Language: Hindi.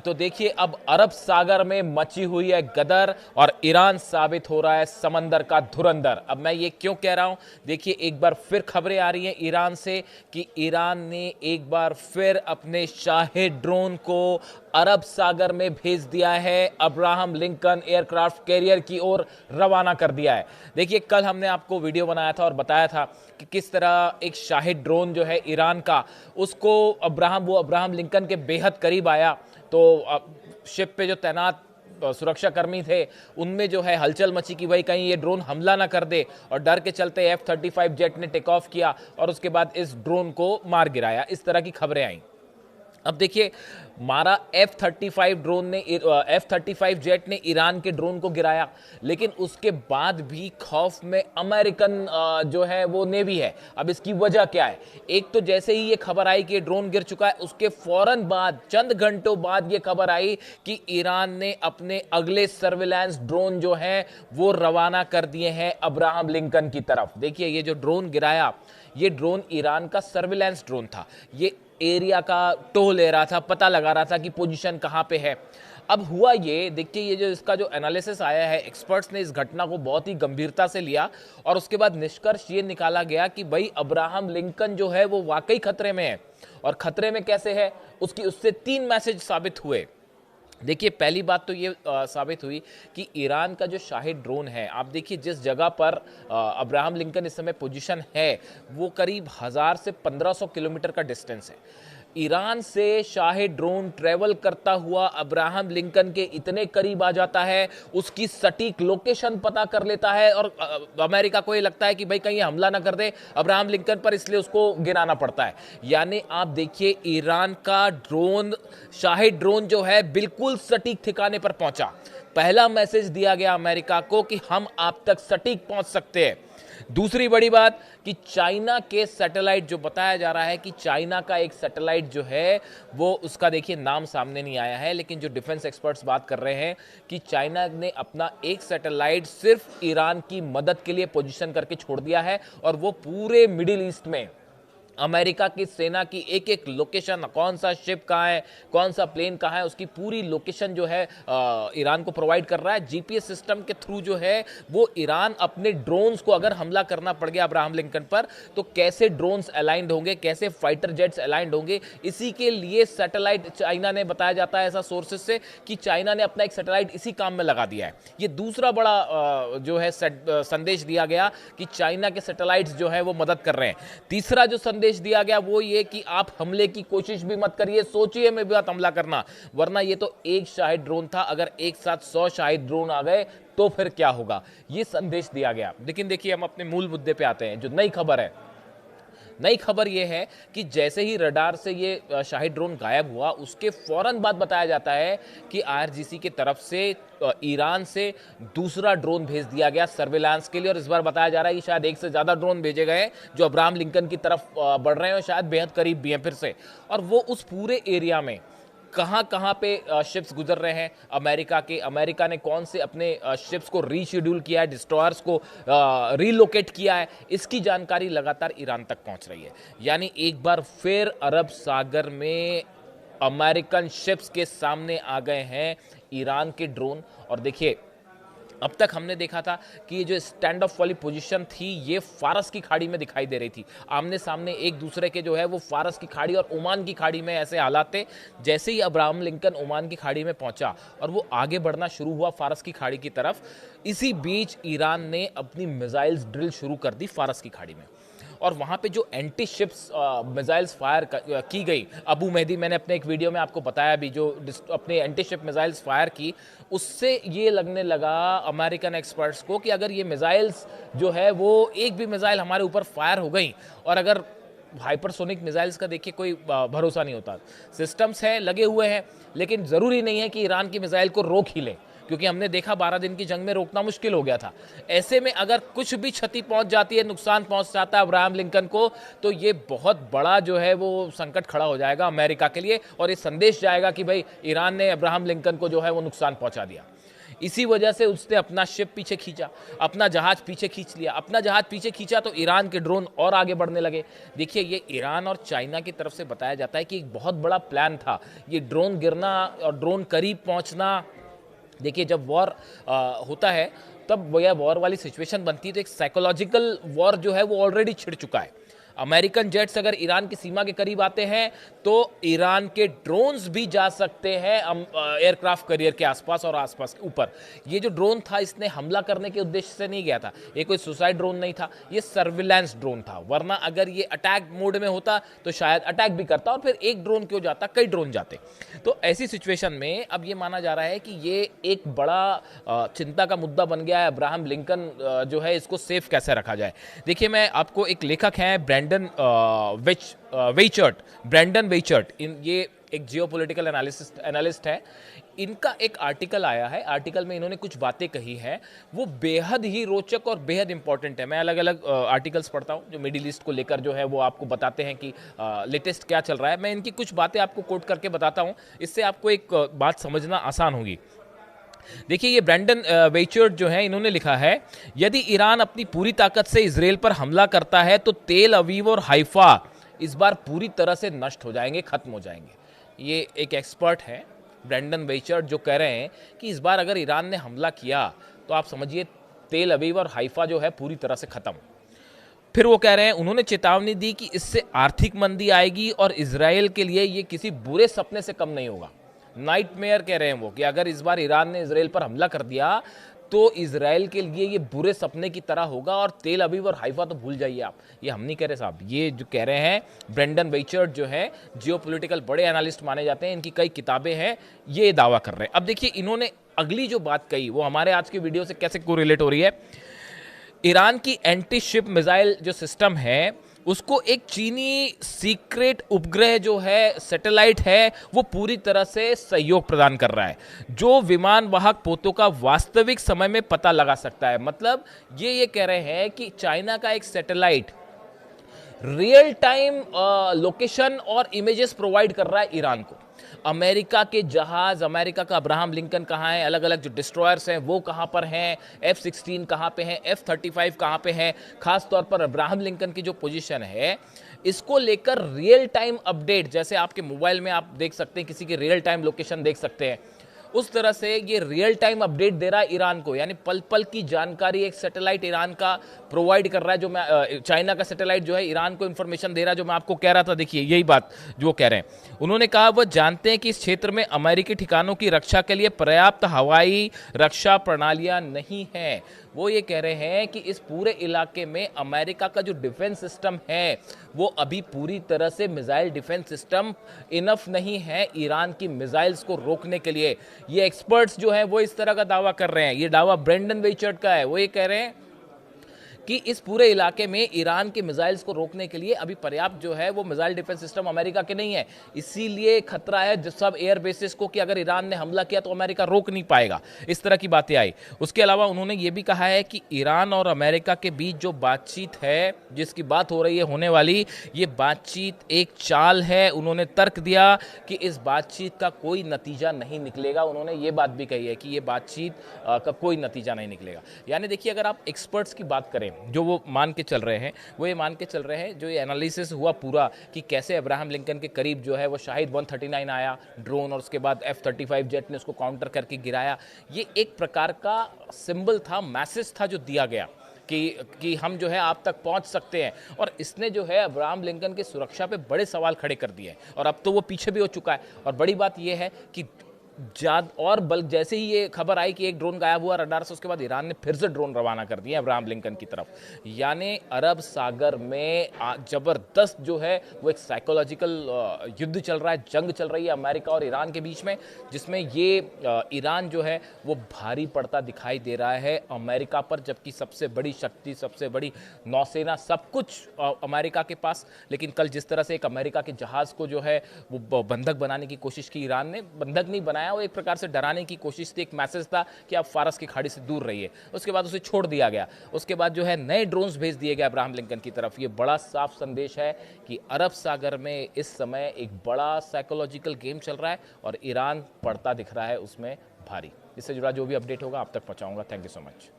तो देखिए अब अरब सागर में मची हुई है गदर और ईरान साबित हो रहा है समंदर का धुरंधर। अब मैं ये क्यों कह रहा हूं, देखिए एक बार फिर खबरें आ रही हैं ईरान से कि ईरान ने एक बार फिर अपने शाहिद ड्रोन को अरब सागर में भेज दिया है, अब्राहम लिंकन एयरक्राफ्ट कैरियर की ओर रवाना कर दिया है। देखिए कल हमने आपको वीडियो बनाया था और बताया था कि किस तरह एक शाहिद ड्रोन जो है ईरान का, उसको अब्राहम लिंकन के बेहद करीब आया। तो शिप पे जो तैनात सुरक्षाकर्मी थे उनमें जो है हलचल मची कि भाई कहीं ये ड्रोन हमला ना कर दे, और डर के चलते F-35 जेट ने टेक ऑफ किया और उसके बाद इस ड्रोन को मार गिराया। इस तरह की खबरें आई। अब देखिए मारा F-35 जेट ने ईरान के ड्रोन को गिराया, लेकिन उसके बाद भी खौफ में अमेरिकन जो है वो नेवी है। अब इसकी वजह क्या है, एक तो जैसे ही ये खबर आई कि ये ड्रोन गिर चुका है, उसके फौरन बाद चंद घंटों बाद ये खबर आई कि ईरान ने अपने अगले सर्विलांस ड्रोन जो है वो रवाना कर दिए हैं अब्राहम लिंकन की तरफ। देखिए ये जो ड्रोन गिराया, ये ड्रोन ईरान का सर्विलांस ड्रोन था। ये एरिया का टो ले रहा था, पता लगा रहा था कि पोजीशन कहां पे है। अब हुआ ये, देखिए ये जो इसका जो एनालिसिस आया है, एक्सपर्ट्स ने इस घटना को बहुत ही गंभीरता से लिया और उसके बाद निष्कर्ष ये निकाला गया कि भाई अब्राहम लिंकन जो है वो वाकई खतरे में है। और खतरे में कैसे है, उससे 3 मैसेज साबित हुए। देखिए पहली बात तो ये साबित हुई कि ईरान का जो शाहिद ड्रोन है, आप देखिए जिस जगह पर अब्राहम लिंकन इस समय पोजीशन है वो करीब 1000 से 1500 किलोमीटर का डिस्टेंस है। ईरान से शाहिद ड्रोन ट्रेवल करता हुआ अब्राहम लिंकन के इतने करीब आ जाता है, उसकी सटीक लोकेशन पता कर लेता है और अमेरिका को ये लगता है कि भाई कहीं हमला ना कर दे अब्राहम लिंकन पर, इसलिए उसको गिराना पड़ता है। यानी आप देखिए ईरान का ड्रोन, शाहिद ड्रोन जो है बिल्कुल सटीक ठिकाने पर पहुंचा। पहला मैसेज दिया गया अमेरिका को कि हम आप तक सटीक पहुंच सकते हैं। दूसरी बड़ी बात कि चाइना के सैटेलाइट, जो बताया जा रहा है कि चाइना का एक सैटेलाइट जो है वो, उसका देखिए नाम सामने नहीं आया है, लेकिन जो डिफेंस एक्सपर्ट्स बात कर रहे हैं कि चाइना ने अपना एक सैटेलाइट सिर्फ ईरान की मदद के लिए पोजीशन करके छोड़ दिया है और वो पूरे मिडिल ईस्ट में अमेरिका की सेना की एक एक लोकेशन, कौन सा शिप कहाँ है, कौन सा प्लेन कहाँ है, उसकी पूरी लोकेशन जो है ईरान को प्रोवाइड कर रहा है। जीपीएस सिस्टम के थ्रू जो है वो ईरान अपने ड्रोन्स को, अगर हमला करना पड़ गया अब्राहम लिंकन पर, तो कैसे ड्रोन्स अलाइंड होंगे, कैसे फाइटर जेट्स अलाइंड होंगे, इसी के लिए सैटेलाइट चाइना ने, बताया जाता है ऐसा सोर्सेस से कि चाइना ने अपना एक सैटेलाइट इसी काम में लगा दिया है। ये दूसरा बड़ा जो है संदेश दिया गया कि चाइना के सैटेलाइट्स जो है वो मदद कर रहे हैं। तीसरा जो संदेश दिया गया वो ये कि आप हमले की कोशिश भी मत करिए, सोचिए में भी मत हमला करना, वरना ये तो एक शाहिद ड्रोन था, अगर एक साथ 100 शाहिद ड्रोन आ गए तो फिर क्या होगा, ये संदेश दिया गया। लेकिन देखिए हम अपने मूल मुद्दे पे आते हैं। जो नई खबर है, नई खबर यह है कि जैसे ही रडार से ये शाहिद ड्रोन गायब हुआ, उसके फौरन बाद बताया जाता है कि आईआरजीसी की तरफ से ईरान से दूसरा ड्रोन भेज दिया गया सर्विलांस के लिए। और इस बार बताया जा रहा है कि शायद एक से ज़्यादा ड्रोन भेजे गए जो अब्राहम लिंकन की तरफ बढ़ रहे हैं और शायद बेहद करीब भी हैं फिर से। और वो उस पूरे एरिया में कहाँ कहाँ पे शिप्स गुजर रहे हैं अमेरिका ने कौन से अपने शिप्स को रीशेड्यूल किया है, डिस्ट्रॉयर्स को रीलोकेट किया है, इसकी जानकारी लगातार ईरान तक पहुंच रही है। यानी एक बार फिर अरब सागर में अमेरिकन शिप्स के सामने आ गए हैं ईरान के ड्रोन। और देखिए अब तक हमने देखा था कि ये जो स्टैंड ऑफ वाली पोजीशन थी ये फारस की खाड़ी में दिखाई दे रही थी, आमने सामने एक दूसरे के जो है वो फारस की खाड़ी और ओमान की खाड़ी में ऐसे हालात थे। जैसे ही अब्राहम लिंकन ओमान की खाड़ी में पहुंचा और वो आगे बढ़ना शुरू हुआ फारस की खाड़ी की तरफ, इसी बीच ईरान ने अपनी मिसाइल्स ड्रिल शुरू कर दी फारस की खाड़ी में। और वहाँ पे जो एंटी शिप्स मिसाइल्स फायर की गई, अबू मेहदी, मैंने अपने एक वीडियो में आपको बताया भी, जो अपने एंटी शिप मिसाइल्स फायर की, उससे ये लगने लगा अमेरिकन एक्सपर्ट्स को कि अगर ये मिसाइल्स जो है वो एक भी मिसाइल हमारे ऊपर फायर हो गई, और अगर हाइपरसोनिक मिसाइल्स का देखिए कोई भरोसा नहीं होता, सिस्टम्स हैं लगे हुए हैं, लेकिन ज़रूरी नहीं है कि ईरान की मिसाइल को रोक ही लें, क्योंकि हमने देखा 12 दिन की जंग में रोकना मुश्किल हो गया था। ऐसे में अगर कुछ भी क्षति पहुंच जाती है, नुकसान पहुंच जाता है अब्राहम लिंकन को, तो ये बहुत बड़ा जो है वो संकट खड़ा हो जाएगा अमेरिका के लिए, और ये संदेश जाएगा कि भाई ईरान ने अब्राहम लिंकन को जो है वो नुकसान पहुंचा दिया। इसी वजह से उसने अपना शिप पीछे खींचा, अपना जहाज पीछे खींच लिया। अपना जहाज पीछे खींचा तो ईरान के ड्रोन और आगे बढ़ने लगे। देखिए, ये ईरान और चाइना की तरफ से बताया जाता है कि एक बहुत बड़ा प्लान था ये ड्रोन गिरना और ड्रोन करीब पहुंचना। देखिए, जब वॉर होता है तब वो यह वॉर वाली सिचुएशन बनती है, तो एक साइकोलॉजिकल वॉर जो है वो ऑलरेडी छिड़ चुका है। अमेरिकन जेट्स अगर ईरान की सीमा के करीब आते हैं तो ईरान के ड्रोन्स भी जा सकते हैं एयरक्राफ्ट कैरियर के आसपास और आसपास के ऊपर। ये जो ड्रोन था इसने हमला करने के उद्देश्य से नहीं गया था, ये कोई सुसाइड ड्रोन नहीं था, ये सर्विलांस ड्रोन था। वरना अगर ये अटैक मोड में होता तो शायद अटैक भी करता और फिर एक ड्रोन क्यों जाता, कई ड्रोन जाते। तो ऐसी सिचुएशन में अब ये माना जा रहा है कि ये एक बड़ा चिंता का मुद्दा बन गया है। अब्राहम लिंकन जो है इसको सेफ कैसे रखा जाए। देखिए, मैं आपको एक लेखक हैं ब्रेंडन वेचर्ट, ये एक जियोपॉलिटिकल एनालिस्ट है। इनका एक आर्टिकल आया है, आर्टिकल में इन्होंने कुछ बातें कही हैं, वो बेहद ही रोचक और बेहद इंपॉर्टेंट है। मैं अलग अलग आर्टिकल्स पढ़ता हूँ जो मिडिल ईस्ट को लेकर जो है वो आपको बताते हैं कि लेटेस्ट क्या चल रहा है। मैं इनकी कुछ बातें आपको कोट करके बताता हूँ, इससे आपको एक बात समझना आसान होगी। देखिए, ये ब्रेंडन वेचर्ट जो है इन्होंने लिखा है, यदि ईरान अपनी पूरी ताकत से इजराइल पर हमला करता है तो तेल अवीव और हाइफा इस बार पूरी तरह से नष्ट हो जाएंगे, खत्म हो जाएंगे। ये एक एक्सपर्ट है ब्रेंडन वेचर्ट जो कह रहे हैं कि इस बार अगर ईरान ने हमला किया तो आप समझिए तेल अवीव और हाइफा जो है पूरी तरह से खत्म। फिर वो कह रहे हैं, उन्होंने चेतावनी दी कि इससे आर्थिक मंदी आएगी और इजराइल के लिए ये किसी बुरे सपने से कम नहीं होगा। नाइटमेयर कह रहे हैं वो कि अगर इस बार ईरान ने इजराइल पर हमला कर दिया तो इजराइल के लिए ये बुरे सपने की तरह होगा और तेल अवीव और हाइफा तो भूल जाइए आप। ये हम नहीं कह रहे साहब, ये जो कह रहे हैं ब्रेंडन वेचर्ट जो है जियोपॉलिटिकल बड़े एनालिस्ट माने जाते हैं, इनकी कई किताबें हैं, ये दावा कर रहे हैं। अब देखिए, इन्होंने अगली जो बात कही वो हमारे आज की वीडियो से कैसे कोरिलेट हो रही है। ईरान की एंटी शिप मिसाइल जो सिस्टम है उसको एक चीनी सीक्रेट उपग्रह जो है सैटेलाइट है वो पूरी तरह से सहयोग प्रदान कर रहा है, जो विमान वाहक पोतों का वास्तविक समय में पता लगा सकता है। मतलब ये कह रहे हैं कि चाइना का एक सैटेलाइट रियल टाइम लोकेशन और इमेजेस प्रोवाइड कर रहा है ईरान को। अमेरिका के जहाज, अमेरिका का अब्राहम लिंकन कहाँ है, अलग अलग जो डिस्ट्रॉयर्स हैं वो कहाँ पर हैं, F-16 कहाँ पे हैं, F-35 कहाँ पे हैं, खास तौर पर अब्राहम लिंकन की जो पोजीशन है इसको लेकर रियल टाइम अपडेट, जैसे आपके मोबाइल में आप देख सकते हैं किसी की रियल टाइम लोकेशन देख सकते हैं, उस तरह से ये रियल टाइम अपडेट दे रहा है ईरान को। यानी पल पल की जानकारी एक सैटेलाइट ईरान का प्रोवाइड कर रहा है, जो मैं चाइना का सैटेलाइट जो है ईरान को इंफॉर्मेशन दे रहा है, जो मैं आपको कह रहा था। देखिए, यही बात जो वो कह रहे हैं। उन्होंने कहा वह जानते हैं कि इस क्षेत्र में अमेरिकी ठिकानों की रक्षा के लिए पर्याप्त हवाई रक्षा प्रणालियां नहीं हैं। वो ये कह रहे हैं कि इस पूरे इलाके में अमेरिका का जो डिफेंस सिस्टम है वो अभी पूरी तरह से मिसाइल डिफेंस सिस्टम इनफ नहीं है ईरान की मिसाइल्स को रोकने के लिए। ये एक्सपर्ट्स जो हैं वो इस तरह का दावा कर रहे हैं। ये दावा ब्रेंडन वेचर्ट का है। वो ये कह रहे हैं कि इस पूरे इलाके में ईरान के मिसाइल्स को रोकने के लिए अभी पर्याप्त जो है वो मिसाइल डिफेंस सिस्टम अमेरिका के नहीं है। इसीलिए खतरा है सब एयर बेसिस को कि अगर ईरान ने हमला किया तो अमेरिका रोक नहीं पाएगा। इस तरह की बातें आई। उसके अलावा उन्होंने ये भी कहा है कि ईरान और अमेरिका के बीच जो बातचीत है, जिसकी बात हो रही है होने वाली, ये बातचीत एक चाल है। उन्होंने तर्क दिया कि इस बातचीत का कोई नतीजा नहीं निकलेगा। उन्होंने ये बात भी कही है कि ये बातचीत का कोई नतीजा नहीं निकलेगा। यानी देखिए, अगर आप एक्सपर्ट्स की बात करें जो वो मान के चल रहे हैं, वो ये मान के चल रहे हैं, जो ये एनालिसिस हुआ पूरा कि कैसे अब्राहम लिंकन के करीब जो है वो शाहिद 139 आया ड्रोन और उसके बाद F-35 जेट ने उसको काउंटर करके गिराया। ये एक प्रकार का सिंबल था, मैसेज था जो दिया गया कि हम जो है आप तक पहुंच सकते हैं। और इसने जो है अब्राहम लिंकन की सुरक्षा पे बड़े सवाल खड़े कर दिए हैं और अब तो वो पीछे भी हो चुका है। और बड़ी बात ये है कि और बल्कि जैसे ही ये खबर आई कि एक ड्रोन गायब हुआ रडार से, उसके बाद ईरान ने फिर से ड्रोन रवाना कर दिए अब्राहम लिंकन की तरफ। यानी अरब सागर में जबरदस्त जो है वो एक साइकोलॉजिकल युद्ध चल रहा है, जंग चल रही है अमेरिका और ईरान के बीच में, जिसमें ये ईरान जो है वो भारी पड़ता दिखाई दे रहा है अमेरिका पर, जबकि सबसे बड़ी शक्ति, सबसे बड़ी नौसेना, सब कुछ अमेरिका के पास। लेकिन कल जिस तरह से एक अमेरिका के जहाज़ को जो है वो बंधक बनाने की कोशिश की ईरान ने, बंधक नहीं बनाया, वो एक प्रकार से डराने की कोशिश थी, एक मैसेज था कि आप फारस की खाड़ी से दूर रहिए। उसके बाद उसे छोड़ दिया गया। उसके बाद जो है नए ड्रोन्स भेज दिए गए अब्राहम लिंकन की तरफ। ये बड़ा साफ संदेश है कि अरब सागर में इस समय एक बड़ा साइकोलॉजिकल गेम चल रहा है और ईरान पड़ता दिख रहा है उसमें भारी। इससे जुड़ा जो भी अपडेट होगा आप तक पहुँचाऊँगा। Thank you so much.